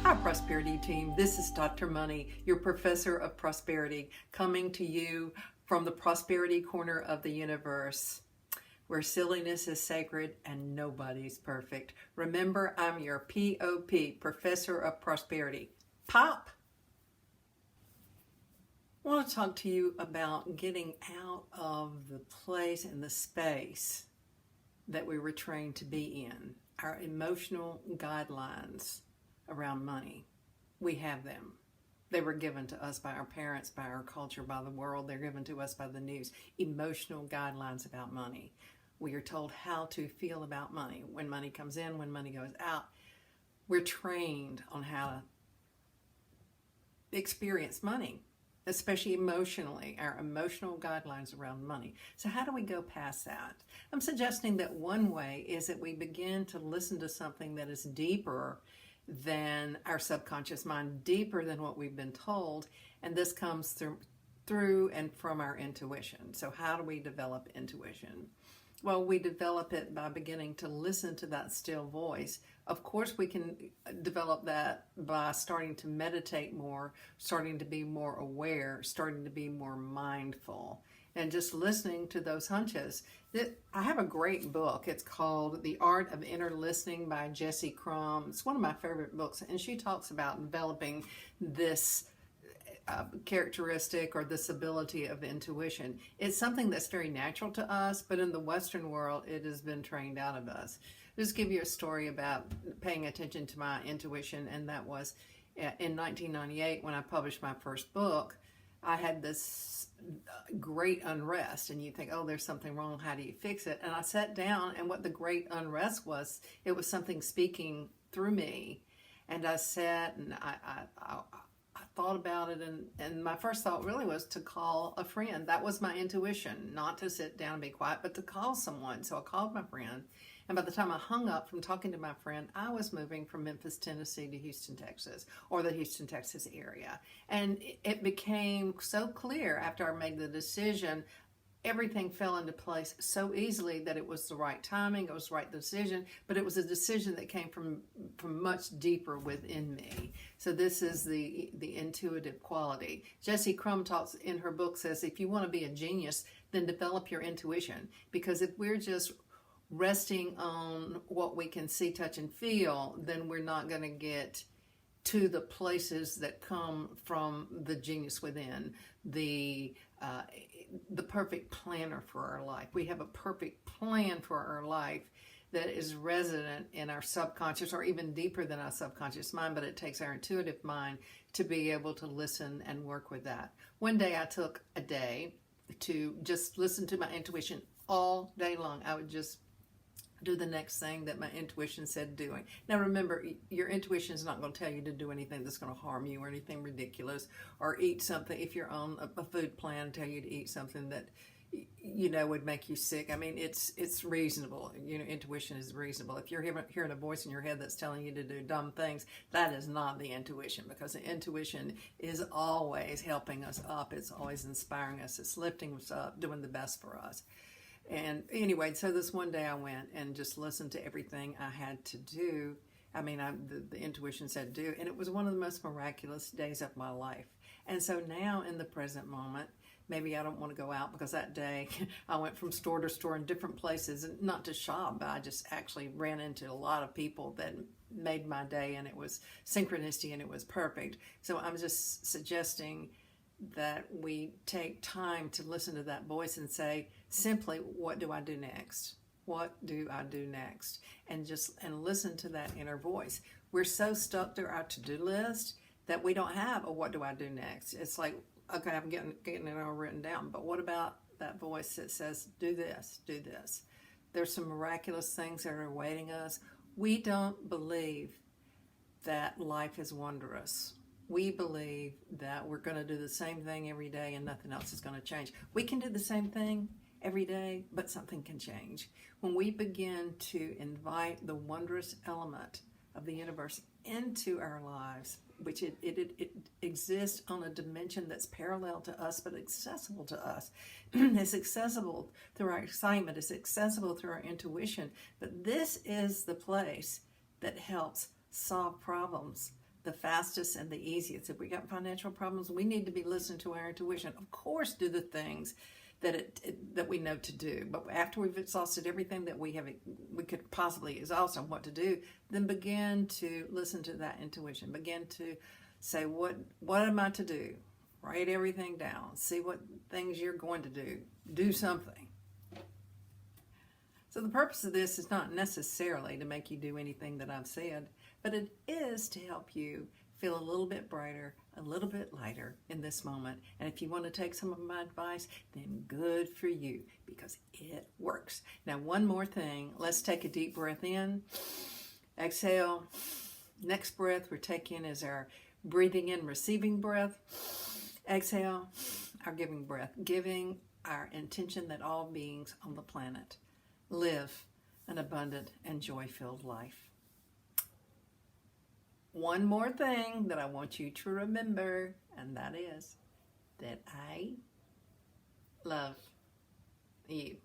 Hi, Prosperity Team. This is Dr. Money, your professor of prosperity, coming to you from the prosperity corner of the universe, where silliness is sacred and nobody's perfect. Remember, I'm your POP, Professor of Prosperity. Pop! I want to talk to you about getting out of the place and the space that we were trained to be in, our emotional guidelines around money. We have them. They were given to us by our parents, by our culture, by the world. They're given to us by the news. Emotional guidelines about money. We are told how to feel about money. When money comes in, when money goes out. We're trained on how to experience money, especially emotionally, our emotional guidelines around money. So how do we go past that? I'm suggesting that one way is that we begin to listen to something that is deeper than our subconscious mind, deeper than what we've been told, and this comes through and from our intuition. So how do we develop intuition? Well, we develop it by beginning to listen to that still voice. Of course, we can develop that by starting to meditate more, starting to be more aware, starting to be more mindful, and just listening to those hunches. I have a great book. It's called The Art of Inner Listening by Jessie Crum. It's one of my favorite books, and she talks about developing this characteristic or this ability of intuition. It's something that's very natural to us, but in the Western world, it has been trained out of us. I'll just give you a story about paying attention to my intuition, and that was in 1998 when I published my first book. I had this great unrest, and you think, oh, there's something wrong, how do you fix it? And I sat down, and what the great unrest was, it was something speaking through me. And I sat and I thought about it, and my first thought really was to call a friend. That was my intuition, not to sit down and be quiet, but to call someone. So I called my friend, and by the time I hung up from talking to my friend, I was moving from Memphis, Tennessee to Houston, Texas, or the Houston, Texas area. And it became so clear after I made the decision. Everything fell into place so easily that it was the right timing, it was the right decision, but it was a decision that came from much deeper within me. So this is the intuitive quality. Jessie Crum talks in her book, says if you want to be a genius, then develop your intuition, because if we're just resting on what we can see, touch, and feel, then we're not going to get to the places that come from the genius within, the perfect planner for our life. We have a perfect plan for our life that is resident in our subconscious, or even deeper than our subconscious mind, but it takes our intuitive mind to be able to listen and work with that. One day I took a day to just listen to my intuition all day long. I would just do the next thing that my intuition said doing. Now remember, your intuition is not going to tell you to do anything that's going to harm you or anything ridiculous, or eat something, if you're on a food plan, tell you to eat something that would make you sick. I mean, it's reasonable. Intuition is reasonable. If you're hearing a voice in your head that's telling you to do dumb things, that is not the intuition, because the intuition is always helping us up. It's always inspiring us. It's lifting us up, doing the best for us. And anyway, so this one day I went and just listened to everything I had to do. I mean, the intuition said do, and it was one of the most miraculous days of my life. And so now in the present moment, maybe I don't want to go out, because that day I went from store to store in different places, and not to shop, but I just actually ran into a lot of people that made my day, and it was synchronicity and it was perfect. So I'm just suggesting that we take time to listen to that voice and say simply, what do I do next? What do I do next? And listen to that inner voice. We're so stuck to our to-do list that we don't have a what do I do next. It's like, okay, I'm getting it all written down, but what about that voice that says, do this, do this? There's some miraculous things that are awaiting us. We don't believe that life is wondrous. We believe that we're going to do the same thing every day and nothing else is going to change. We can do the same thing every day, but something can change. When we begin to invite the wondrous element of the universe into our lives, which it exists on a dimension that's parallel to us but accessible to us. It's accessible through our excitement, it's accessible through our intuition, but this is the place that helps solve problems. the fastest and the easiest. If we got financial problems, we need to be listening to our intuition. Of course, do the things that we know to do. But after we've exhausted everything that we could possibly exhaust on what to do, then begin to listen to that intuition. Begin to say, what am I to do? Write everything down. See what things you're going to do. Do something. So the purpose of this is not necessarily to make you do anything that I've said, but it is to help you feel a little bit brighter, a little bit lighter in this moment. And if you want to take some of my advice, then good for you, because it works. Now, one more thing. Let's take a deep breath in. Exhale. Next breath we're taking is our breathing in, receiving breath. Exhale, our giving breath. Giving our intention that all beings on the planet live an abundant and joy-filled life. One more thing that I want you to remember, and that is that I love you.